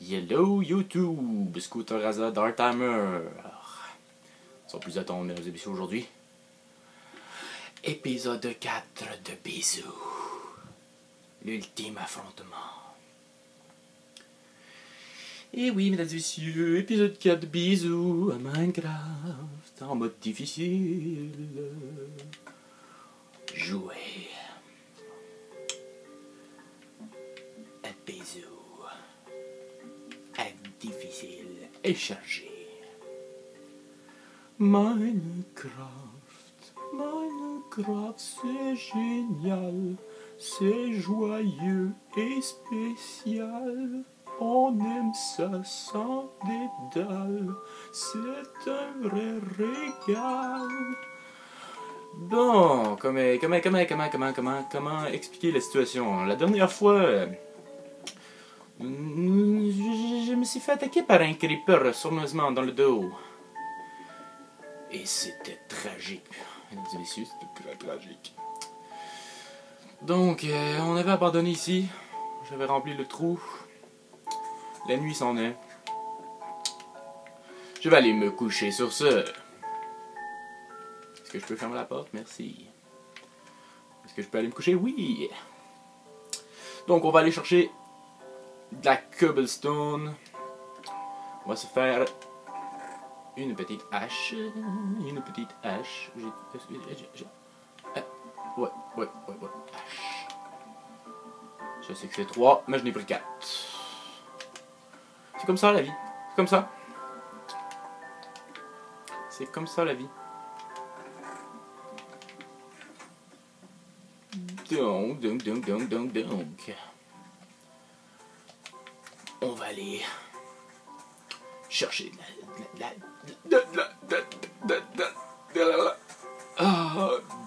Hello YouTube, Scooter Raza Dark Timer. Sans plus attendre, mesdames et messieurs, aujourd'hui, épisode 4 de Bisous. L'ultime affrontement. Et oui, mesdames et messieurs, épisode 4 de Bisous à Minecraft en mode difficile. Jouer. À Bisous. Difficile et chargé. Minecraft, c'est génial, c'est joyeux et spécial. On aime ça sans dédale, c'est un vrai régal. Bon, comment expliquer la situation? La dernière fois, je me suis fait attaquer par un creeper sournoisement dans le dos. Et c'était tragique. Mesdames et messieurs, c'était très tragique. Donc, on avait abandonné ici. J'avais rempli le trou. La nuit s'en est. Je vais aller me coucher sur ce. Est-ce que je peux fermer la porte? Merci. Est-ce que je peux aller me coucher? Oui. Donc, on va aller chercher de la cobblestone. On va se faire une petite hache. Ouais. Hache. Je sais que c'est 3, mais je n'ai pris 4. C'est comme ça la vie. C'est comme ça. C'est comme ça la vie. Donc. On va aller chercher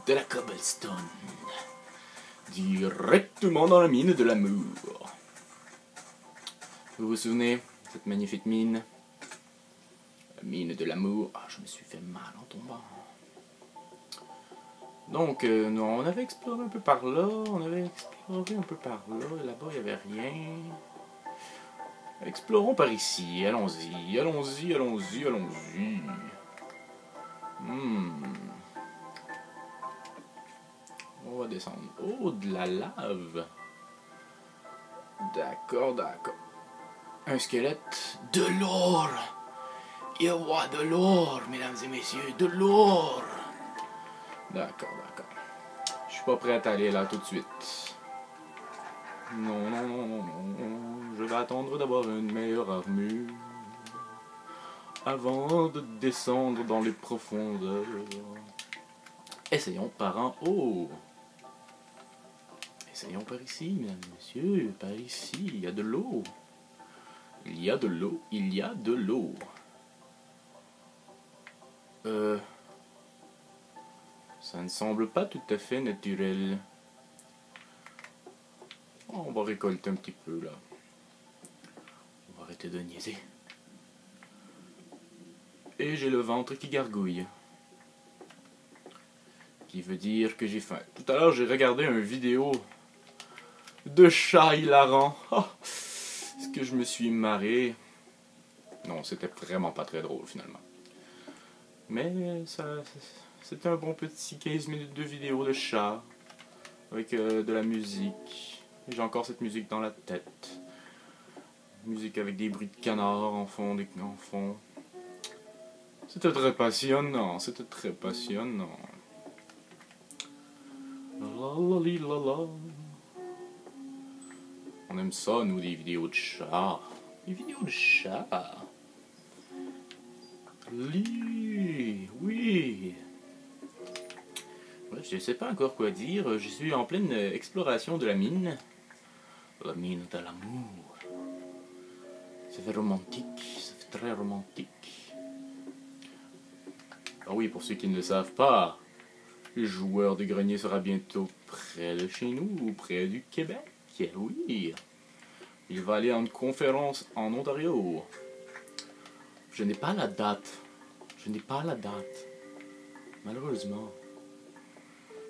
de la cobblestone. Directement dans la mine de l'amour. Vous vous souvenez, cette magnifique mine? La mine de l'amour. Ah, je me suis fait mal en tombant. Donc, on avait exploré un peu par là. Là-bas, il n'y avait rien. Explorons par ici. Allons-y. On va descendre. Oh, de la lave. D'accord. Un squelette. De l'or. Il voit de l'or, mesdames et messieurs. De l'or. D'accord. Je suis pas prêt à aller là tout de suite. Non. Je vais attendre d'avoir une meilleure armure avant de descendre dans les profondeurs. Essayons par en haut. Essayons par ici, mesdames et messieurs. Par ici, il y a de l'eau. Il y a de l'eau. Ça ne semble pas tout à fait naturel. On va récolter un petit peu là. On va arrêter de niaiser. Et j'ai le ventre qui gargouille. Qui veut dire que j'ai faim. Tout à l'heure, j'ai regardé une vidéo de chat hilarant. Oh, est-ce que je me suis marré? Non, c'était vraiment pas très drôle finalement. Mais c'était un bon petit 15 minutes de vidéo de chat. Avec de la musique. J'ai encore cette musique dans la tête. Musique avec des bruits de canards en fond. C'était très passionnant. On aime ça, nous, des vidéos de chat. Des vidéos de chat. Oui. Ouais, je ne sais pas encore quoi dire. Je suis en pleine exploration de la mine. La mine de l'amour. Ça fait romantique. Ça fait très romantique. Ah oui, pour ceux qui ne le savent pas, le joueur de grenier sera bientôt près de chez nous, ou près du Québec. Oui. Il va aller en conférence en Ontario. Je n'ai pas la date. Malheureusement.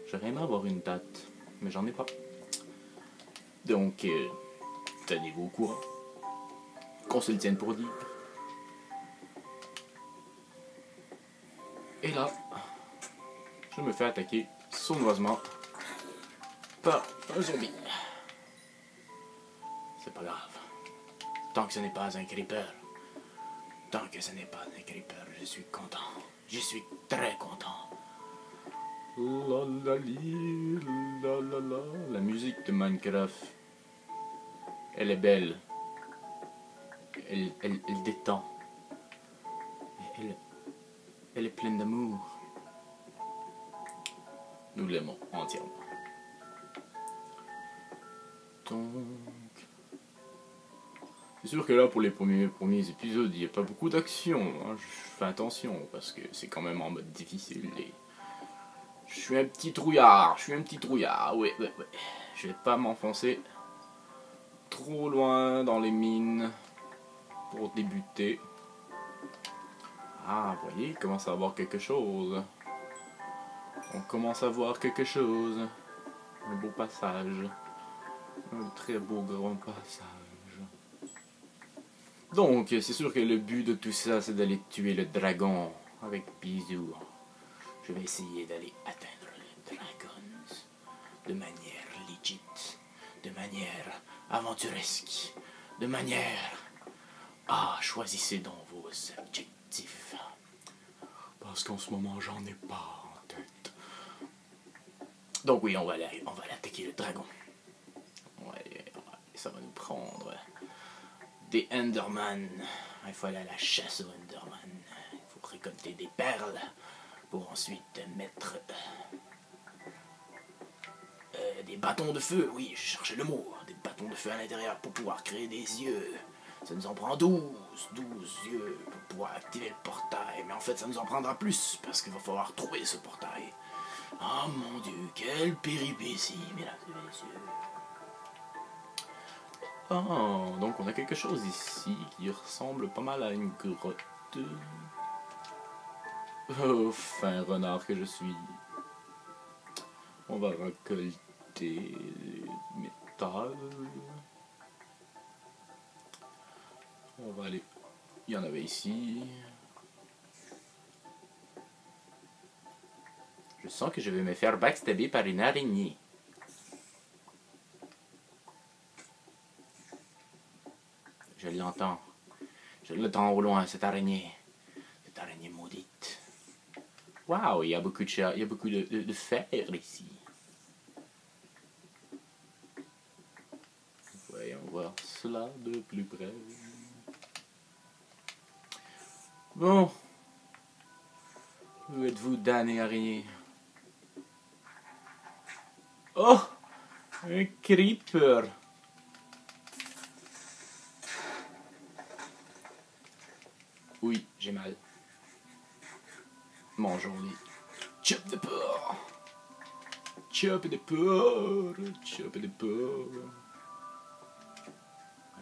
J'aurais aimé avoir une date, mais j'en ai pas. Donc, tenez-vous au courant. qu'on se le tienne pour dire. Et là, je me fais attaquer sournoisement par un zombie. C'est pas grave. Tant que ce n'est pas un creeper. Tant que ce n'est pas un creeper, je suis content. Je suis très content. La la li, la la la. La musique de Minecraft, elle est belle. Elle détend. Elle est pleine d'amour. Nous l'aimons entièrement. Donc, c'est sûr que là, pour les premiers épisodes, il n'y a pas beaucoup d'action. Hein. Je fais attention parce que c'est quand même en mode difficile. Et je suis un petit trouillard. Ouais. Je vais pas m'enfoncer trop loin dans les mines pour débuter. Ah, vous voyez, il commence à avoir quelque chose. On commence à voir quelque chose. Un beau passage. Un très beau grand passage. Donc, c'est sûr que le but de tout ça, c'est d'aller tuer le dragon avec Bisou. Je vais essayer d'aller atteindre les dragons de manière legit, de manière aventuresque, de manière... Ah, choisissez donc vos objectifs. Parce qu'en ce moment, j'en ai pas en tête. Donc oui, on va aller attaquer le dragon. Ouais, ça va nous prendre des Enderman. Il faut aller à la chasse aux Enderman. Il faut récolter des perles pour ensuite mettre des bâtons de feu. Oui, je cherchais le mot. Des bâtons de feu à l'intérieur pour pouvoir créer des yeux. Ça nous en prend 12 yeux pour pouvoir activer le portail. Mais en fait, ça nous en prendra plus parce qu'il va falloir trouver ce portail. Oh mon Dieu, quelle péripétie, mesdames et messieurs. Oh, donc on a quelque chose ici qui ressemble pas mal à une grotte. Oh, fin renard que je suis. On va récolter le métal. On va aller... Il y en avait ici. Je sens que je vais me faire backstabber par une araignée. Je l'entends. Je l'entends au loin, cette araignée. Cette araignée maudite. Waouh, il y a beaucoup de fer ici. Voyons voir cela de plus près. Bon. Où êtes-vous, damné araignée? Oh! Un creeper! Oui, j'ai mal. Mangeons-les. Chop de porc! Chop de porc! Chop de porc!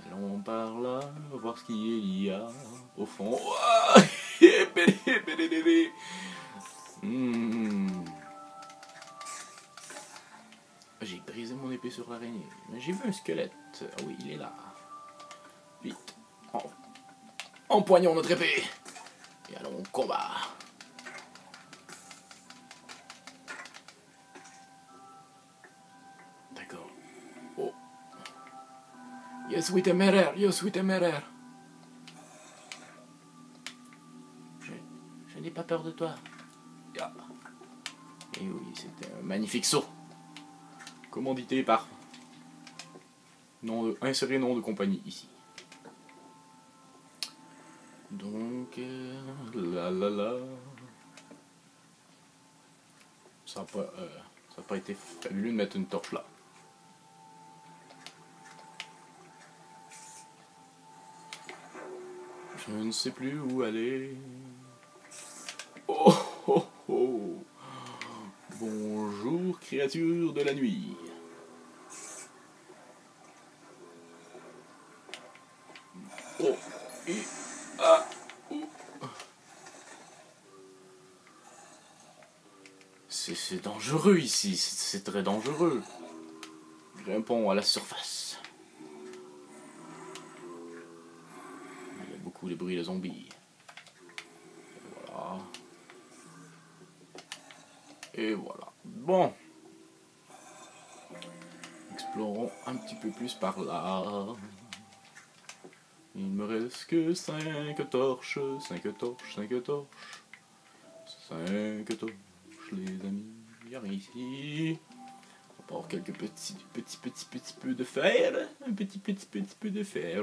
Allons par là, voir ce qu'il y a au fond. J'ai brisé mon épée sur l'araignée. Mais j'ai vu un squelette. Ah oui, il est là. Vite. Empoignons notre épée. Et allons au combat. D'accord. Oh. Yo suis téméraire. Je n'ai pas peur de toi. Yeah. Et oui, c'était un magnifique saut. Commandité par insérer nom de compagnie ici. Donc, ça n'a pas été fabuleux de mettre une torche là. Je ne sais plus où aller. Oh oh oh. Bonjour créature de la nuit. Oh et ah oh. C'est dangereux ici, c'est très dangereux. Grimpons à la surface. tous les bruits de zombies. Voilà. Et voilà. Bon. Explorons un petit peu plus par là. Il me reste que 5 torches, 5 torches, 5 torches. 5 torches, les amis. Viens ici. On va avoir quelques petits peu de fer. Un petit peu de fer.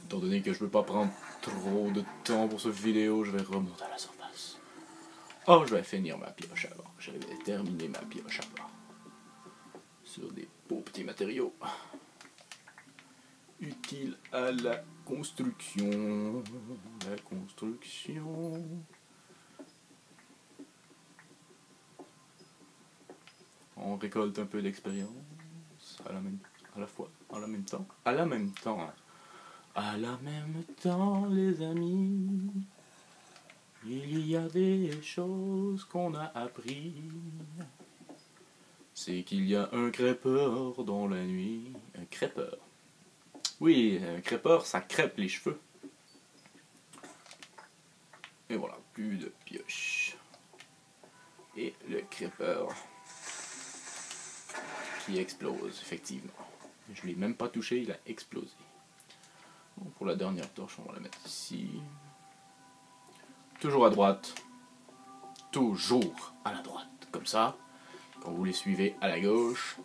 Étant donné que je veux pas prendre trop de temps pour cette vidéo, je vais remonter à la surface. Oh, je vais finir ma pioche avant. Je vais terminer ma pioche avant. Sur des beaux petits matériaux utiles à la construction. La construction. On récolte un peu d'expérience à la même temps, les amis. Il y a des choses qu'on a appris. C'est qu'il y a un crêpeur dans la nuit. Un crêpeur. Oui, un crêpeur, ça crêpe les cheveux. Et voilà, plus de pioche. Et le crêpeur qui explose, effectivement. Je ne l'ai même pas touché, il a explosé. Bon, pour la dernière torche, on va la mettre ici. Toujours à droite. Toujours à la droite. Comme ça, quand vous les suivez à la gauche,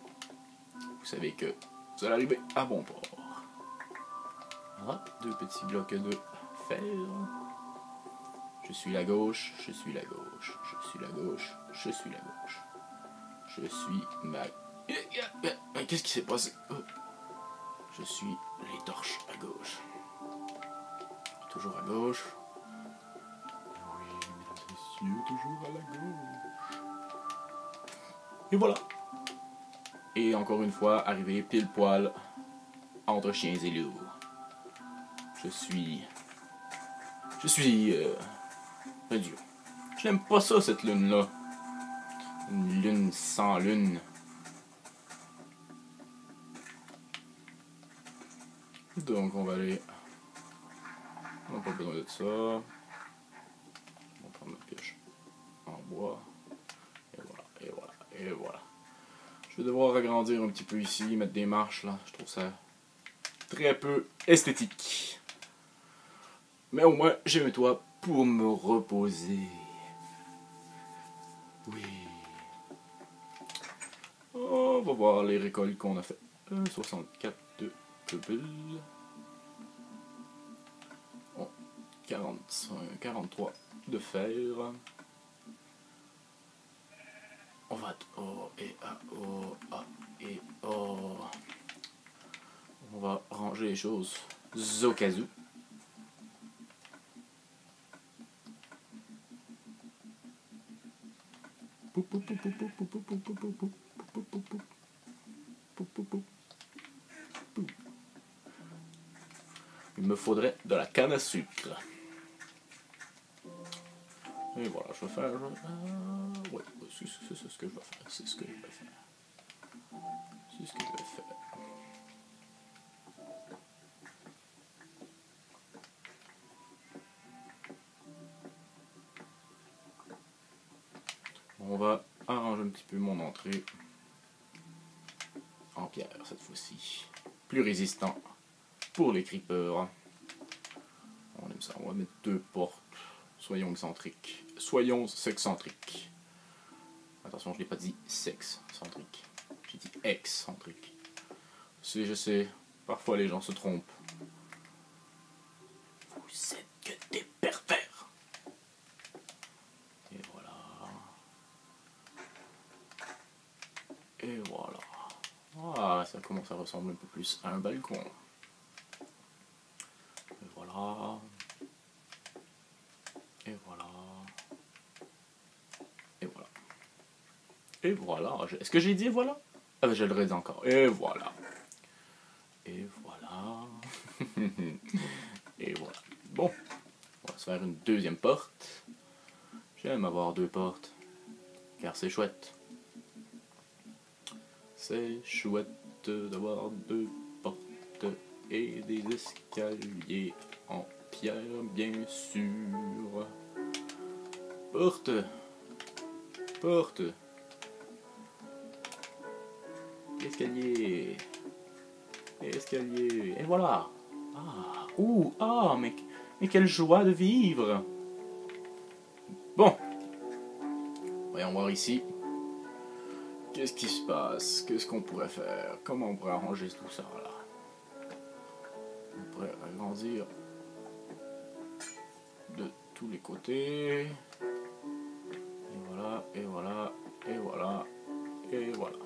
vous savez que vous allez arriver à bon port. Voilà, 2 petits blocs de fer. Je suis la gauche, je suis la gauche, je suis la gauche, je suis la gauche. Je suis ma... Qu'est-ce qui s'est passé? Je suis les torches à gauche. Toujours à gauche. Oui, mesdames et messieurs, toujours à la gauche. Et voilà. Et encore une fois, arrivé pile poil entre chiens et loups. Je suis Dieu. Je n'aime pas ça, cette lune-là. Une lune sans lune. Donc on va aller... On n'a pas besoin de ça. On va prendre notre pioche en bois. Et voilà, et voilà, et voilà. Je vais devoir agrandir un petit peu ici, mettre des marches là. Je trouve ça très peu esthétique. Mais au moins, j'ai un toit pour me reposer. Oui. On va voir les récoltes qu'on a fait. 64 de cobble. 43 de fer. On va... Oh et ah, oh, ah et oh. On va ranger les choses au cas où. Il me faudrait de la canne à sucre. Et voilà, je vais faire... ouais, c'est ce que je vais faire. C'est ce que je vais faire. C'est ce que je vais faire. On va arranger un petit peu mon entrée en pierre cette fois-ci. Plus résistant pour les creepers. On aime ça. On va mettre 2 portes. Soyons excentriques. Soyons sexcentriques. Attention, je n'ai pas dit sexcentrique. J'ai dit excentrique. Je sais. Parfois les gens se trompent. Vous êtes que des pervers. Et voilà. Et voilà. Ah, ça commence à ressembler un peu plus à un balcon. Et voilà. Et voilà. Et voilà. Et voilà. Est-ce que j'ai dit voilà? Ah ben je le redis encore. Et voilà. Et voilà. Et voilà. Bon. On va se faire une deuxième porte. J'aime avoir 2 portes. Car c'est chouette. C'est chouette d'avoir deux portes et des escaliers en pierre, bien sûr. Porte, porte, escalier, escalier, et voilà. Ah, ouh, ah, mais quelle joie de vivre. Bon, voyons voir ici. Qu'est-ce qui se passe? Qu'est-ce qu'on pourrait faire? Comment on pourrait arranger tout ça là? On pourrait agrandir de tous les côtés. Et voilà, et voilà, et voilà, et voilà.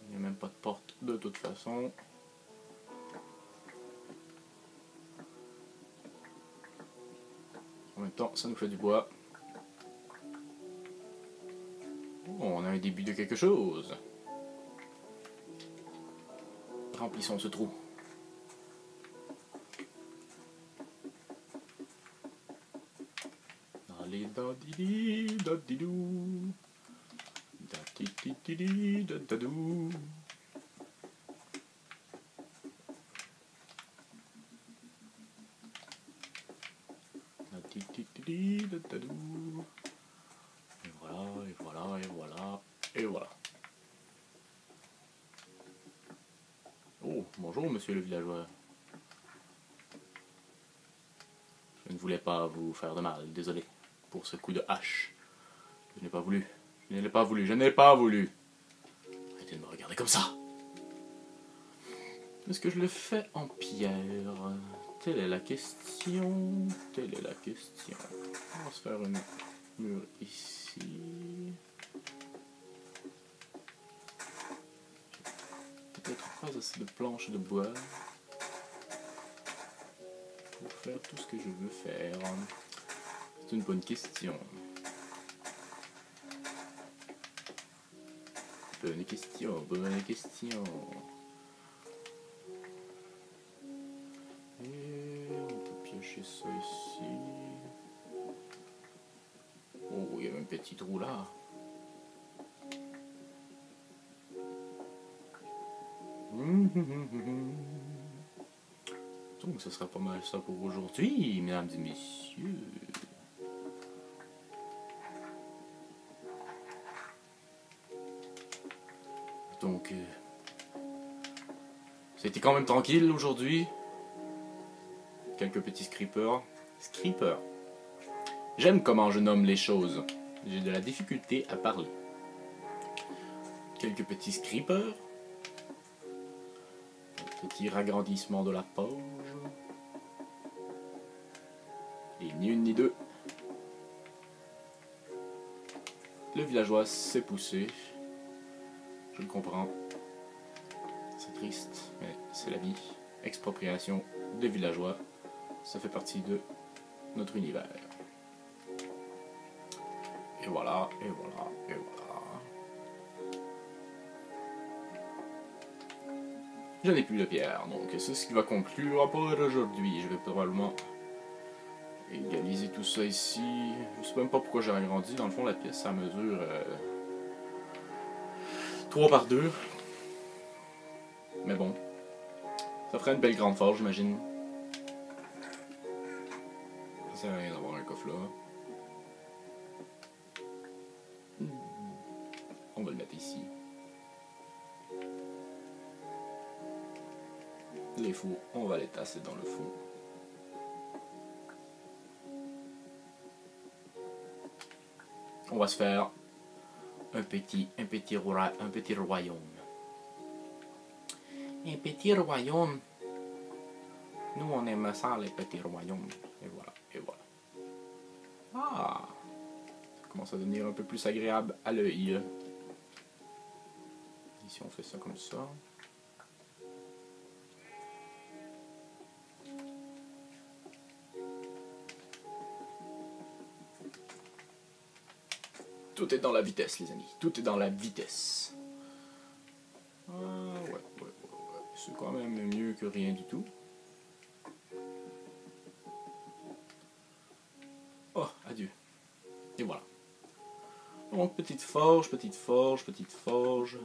Il n'y a même pas de porte de toute façon. En même temps, ça nous fait du bois. Oh, on a un début de quelque chose. Remplissons ce trou. Allez, da-di-di, da-di-dou. Da-di-di-di-di, da-da-dou. Da-di-di-di-di, da-da-dou. Et voilà, et voilà, et voilà, et voilà. Oh, bonjour, monsieur le villageois. Je ne voulais pas vous faire de mal, désolé pour ce coup de hache. Je n'ai pas voulu. Je n'ai pas voulu. Je n'ai pas voulu. Arrêtez de me regarder comme ça. Est-ce que je le fais en pierre? Telle est la question. Telle est la question. On va se faire une mur ici. Peut-être pas assez de planches de bois pour faire tout ce que je veux faire. C'est une bonne question. Bonne question, bonne question. Et on peut piocher ça ici. Oh, il y a un petit trou là. Donc ce sera pas mal ça pour aujourd'hui, mesdames et messieurs. Donc, c'était quand même tranquille aujourd'hui. Quelques petits creepers. Creepers. J'aime comment je nomme les choses. J'ai de la difficulté à parler. Quelques petits creepers. Un petit ragrandissement de la page. Et ni une ni deux. Le villageois s'est poussé. Je le comprends. C'est triste, mais c'est la vie. Expropriation des villageois. Ça fait partie de notre univers. Et voilà, et voilà, et voilà. Je n'ai plus de pierre, donc c'est ce qui va conclure pour aujourd'hui. Je vais probablement égaliser tout ça ici. Je sais même pas pourquoi j'ai agrandi. Dans le fond, la pièce, ça mesure 3 par 2. Mais bon, ça ferait une belle grande forge, j'imagine. Ça sert à rien d'avoir un coffre là. On va le mettre ici. Les fours, on va les tasser dans le fond. On va se faire un petit royaume. Un petit royaume. Nous, on aime ça, les petits royaumes. Et voilà, et voilà. Ah! Ça commence à devenir un peu plus agréable à l'œil. Ici, on fait ça comme ça. Tout est dans la vitesse, les amis. Tout est dans la vitesse. Ouais. C'est quand même mieux que rien du tout. Oh, adieu. Et voilà. Donc, petite forge, petite forge, petite forge.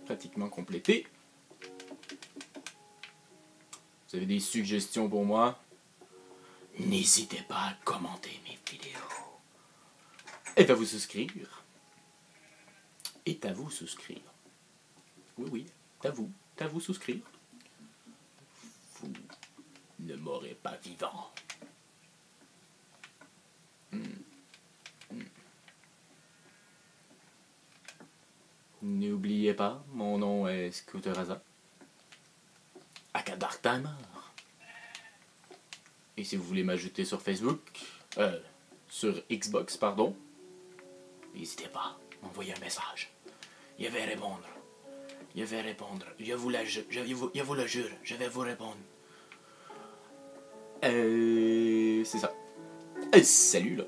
Pratiquement complété. Vous avez des suggestions pour moi? N'hésitez pas à commenter mes vidéos. Et à vous souscrire. Et à vous souscrire. Oui, oui, à vous souscrire. Vous ne m'aurez pas vivant. N'oubliez pas, mon nom est Scooterasa. Aka Dark Timer. Et si vous voulez m'ajouter sur Facebook, sur Xbox, pardon, n'hésitez pas, m'envoyer un message. Je vais répondre. Je vais répondre. Je vous le jure, je vais vous répondre. C'est ça. Salut là.